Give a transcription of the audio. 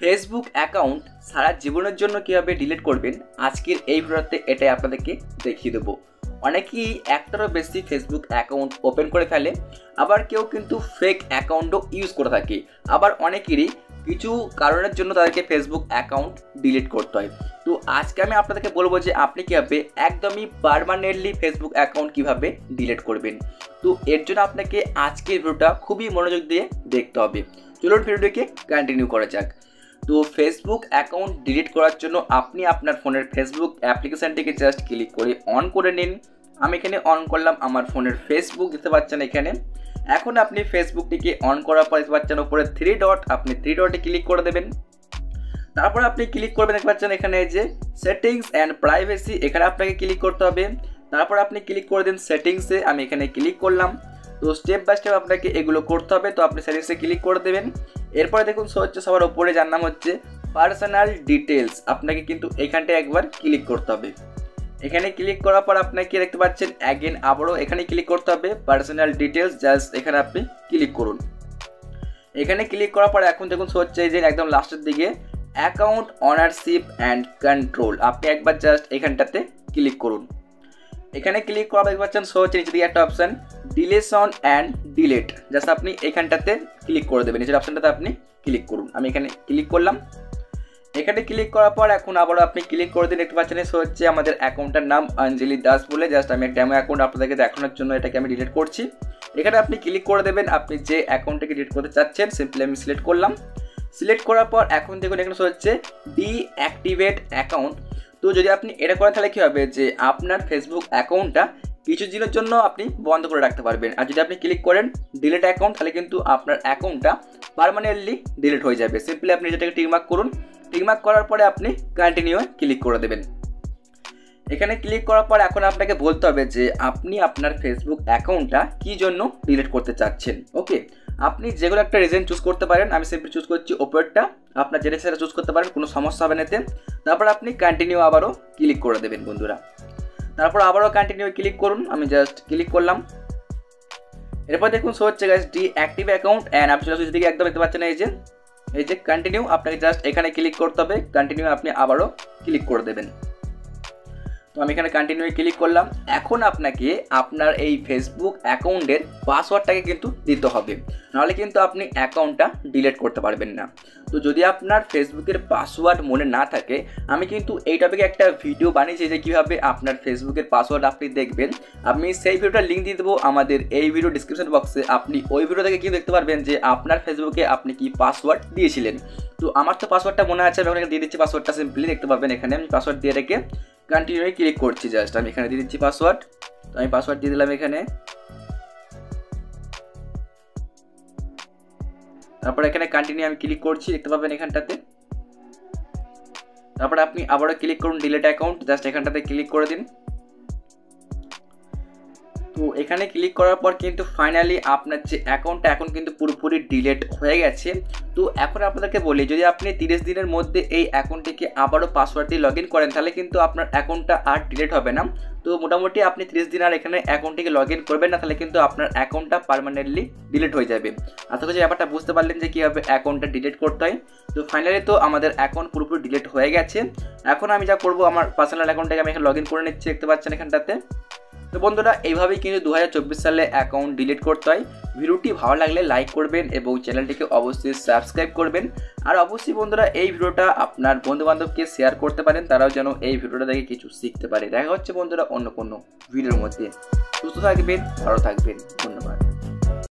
Facebook account সারা জীবনের জন্য কীভাবে ডিলিট করবেন আজকের এই ভিডিওতে এটাই আপনাদেরকে দেখিয়ে দেবো। অনেকেই একটারও বেশি ফেসবুক অ্যাকাউন্ট ওপেন করে ফেলে, আবার কেউ কিন্তু ফেক অ্যাকাউন্টও ইউজ করে থাকে, আবার অনেকেরই কিছু কারণের জন্য তাদেরকে ফেসবুক অ্যাকাউন্ট ডিলিট করতে হয়। তো আজকে আমি আপনাদেরকে বলবো যে আপনি কীভাবে একদমই পার্মানেন্টলি ফেসবুক অ্যাকাউন্ট কীভাবে ডিলিট করবেন। তো এর জন্য আপনাকে আজকের ভিডিওটা খুবই মনোযোগ দিয়ে দেখতে হবে। চলুন ভিডিওটিকে কন্টিনিউ করা যাক। তো ফেসবুক অ্যাকাউন্ট ডিলিট করার জন্য আপনি আপনার ফোনের ফেসবুক অ্যাপ্লিকেশানটিকে জাস্ট ক্লিক করে অন করে নিন। আমি এখানে অন করলাম, আমার ফোনের ফেসবুক দেখতে পাচ্ছেন এখানে। এখন আপনি ফেসবুকটিকে অন করার পর দেখতে পাচ্ছেন উপরে 3 ডট, আপনি 3 ডটে ক্লিক করে দেবেন। তারপর আপনি ক্লিক করবেন, দেখতে পাচ্ছেন এখানে যে সেটিংস অ্যান্ড প্রাইভেসি, এখানে আপনাকে ক্লিক করতে হবে। তারপর আপনি ক্লিক করে দিন সেটিংসে, আমি এখানে ক্লিক করলাম। তো স্টেপ বাই স্টেপ আপনাকে এগুলো করতে হবে। তো আপনি সেটিংসে ক্লিক করে দেবেন। এরপরে দেখুন হচ্ছে সবার ওপরে যার নাম হচ্ছে পার্সোনাল ডিটেলস, আপনাকে কিন্তু এখানটায় একবার ক্লিক করতে হবে। এখানে ক্লিক করার পর আপনাকে দেখতে পাচ্ছেন অ্যাগেন আবারও এখানে ক্লিক করতে হবে পার্সোনাল ডিটেলস, জাস্ট এখানে আপনি ক্লিক করুন। এখানে ক্লিক করার পর এখন দেখুন হচ্ছে যে একদম লাস্টের দিকে অ্যাকাউন্ট অনারশিপ অ্যান্ড কন্ট্রোল, আপনি একবার জাস্ট এখানটাতে ক্লিক করুন। এখানে ক্লিক করা দেখতে পাচ্ছেন হচ্ছে নিচে দিকে একটা option deletion and delete, just আপনি এখানটাতে ক্লিক করে দেবেন। নিচের অপশানটাতে আপনি ক্লিক করুন। আমি এখানে ক্লিক করলাম। এখানে ক্লিক করার পর এখন আবারও আপনি ক্লিক করে দিন। দেখতে পাচ্ছেন হচ্ছে আমাদের অ্যাকাউন্টের নাম অঞ্জলি দাস বলে, জাস্ট আমি ডেমো অ্যাকাউন্ট আপনাদেরকে দেখানোর জন্য এটাকে আমি ডিলিট করছি। এখানে আপনি ক্লিক করে দেবেন, আপনি যে অ্যাকাউন্টটাকে ডিলিট করতে চাচ্ছেন সিম্পলি আমি সিলেক্ট করলাম। সিলেক্ট করার পর এখন দেখুন এখানে হচ্ছে ডিঅ্যাক্টিভেট অ্যাকাউন্ট। তো যদি আপনি এটা করেন তাহলে কী হবে যে আপনার ফেসবুক অ্যাকাউন্টটা কিছু দিনের জন্য আপনি বন্ধ করে রাখতে পারবেন। আর যদি আপনি ক্লিক করেন ডিলিট অ্যাকাউন্ট তাহলে কিন্তু আপনার অ্যাকাউন্টটা পার্মানেন্টলি ডিলিট হয়ে যাবে। সিম্পলি আপনি যেটাকে টিকমার্ক করুন, টিকমার্ক করার পরে আপনি কন্টিনিউ ক্লিক করে দেবেন। এখানে ক্লিক করার পর এখন আপনাকে বলতে হবে যে আপনি আপনার ফেসবুক অ্যাকাউন্টটা কী জন্য ডিলিট করতে চাচ্ছেন। ওকে, আপনি যেগুলো একটা রিজন চুজ করতে পারেন, আমি সিম্পলি চুজ করছি ওপরটা, আপনার যেটা সেটা চুজ করতে পারেন, কোনো সমস্যা হবে না এতে। তারপর আপনি কন্টিনিউ আবারও ক্লিক করে দেবেন বন্ধুরা। তারপর আবারও কন্টিনিউ ক্লিক করুন, আমি জাস্ট ক্লিক করলাম। এরপর দেখুন হচ্ছে গাইস ডিঅ্যাক্টিভ অ্যাকাউন্ট অ্যান্ড আপনি দিকে একদম দেখতে পাচ্ছেন এই যে কন্টিনিউ, আপনাকে জাস্ট এখানে ক্লিক করতে হবে। কন্টিনিউ আপনি আবারও ক্লিক করে দেবেন। তো আমি এখানে কন্টিনিউ ক্লিক করলাম। এখন আপনাকে আপনার এই ফেসবুক অ্যাকাউন্টের পাসওয়ার্ডটাকে কিন্তু দিতে হবে, নাহলে কিন্তু আপনি অ্যাকাউন্টটা ডিলিট করতে পারবেন না। তো যদি আপনার ফেসবুকের পাসওয়ার্ড মনে না থাকে, আমি কিন্তু এই টপিকে একটা ভিডিও বানিয়েছি যে কীভাবে আপনার ফেসবুকের পাসওয়ার্ড আপনি দেখবেন। আমি সেই ভিডিওটার লিঙ্ক দিয়ে দেবো আমাদের এই ভিডিও ডিসক্রিপশন বক্সে। আপনি ওই ভিডিও থেকে কিন্তু দেখতে পারবেন যে আপনার ফেসবুকে আপনি কি পাসওয়ার্ড দিয়েছিলেন। তো আমার তো পাসওয়ার্ডটা মনে আছে, আমি ওখানে দিয়ে দিচ্ছি পাসওয়ার্ডটা। সিম্পলি দেখতে পাবেন এখানে আমি পাসওয়ার্ড দিয়ে রেখে কন্টিনিউ ক্লিক করছি। জাস্ট আমি এখানে দিয়ে দিচ্ছি পাসওয়ার্ড। তো আমি পাসওয়ার্ড দিয়ে দিলাম এখানে। তারপর এখানে কন্টিনিউ আমি ক্লিক করছি, দেখতে পাবেন এখানটাতে। তারপরে আপনি আবারও ক্লিক করুন ডিলিট অ্যাকাউন্ট, জাস্ট এখানটাতে ক্লিক করে দিন। তো এখানে ক্লিক করার পর কিন্তু ফাইনালি আপনার যে অ্যাকাউন্টটা এখন কিন্তু পুরোপুরি ডিলিট হয়ে গেছে। তো এখন আপনাদেরকে বলি, যদি আপনি 30 দিনের মধ্যে এই অ্যাকাউন্টটিকে আবারও পাসওয়ার্ড দিয়ে লগ ইন করেন তাহলে কিন্তু আপনার অ্যাকাউন্টটা আর ডিলিট হবে না। তো মোটামুটি আপনি 30 দিন আর এখানে অ্যাকাউন্টটিকে লগ ইন করবেন না, তাহলে কিন্তু আপনার অ্যাকাউন্টটা পার্মানেন্টলি ডিলিট হয়ে যাবে। আশা করছি ব্যাপারটা বুঝতে পারলেন যে কীভাবে অ্যাকাউন্টটা ডিলিট করতে হয়। তো ফাইনালি তো আমাদের অ্যাকাউন্ট পুরোপুরি ডিলিট হয়ে গেছে। এখন আমি যা করবো, আমার পার্সোনাল অ্যাকাউন্টটাকে আমি এখানে লগ ইন করে নিচ্ছি, দেখতে পাচ্ছেন এখানটাতে। তো বন্ধুরা এইভাবেই কিন্তু 2024 সালে অ্যাকাউন্ট ডিলিট করতে হয়। ভিডিওটি ভালো লাগলে লাইক করবেন এবং চ্যানেলটিকে অবশ্যই সাবস্ক্রাইব করবেন। আর অবশ্যই বন্ধুরা এই ভিডিওটা আপনার বন্ধুবান্ধবকে শেয়ার করতে পারেন, তারাও যেন এই ভিডিওটা দেখে কিছু শিখতে পারে। দেখা হচ্ছে বন্ধুরা অন্য কোনো ভিডিওর মধ্যে। সুস্থ থাকবেন, ভালো থাকবেন, ধন্যবাদ।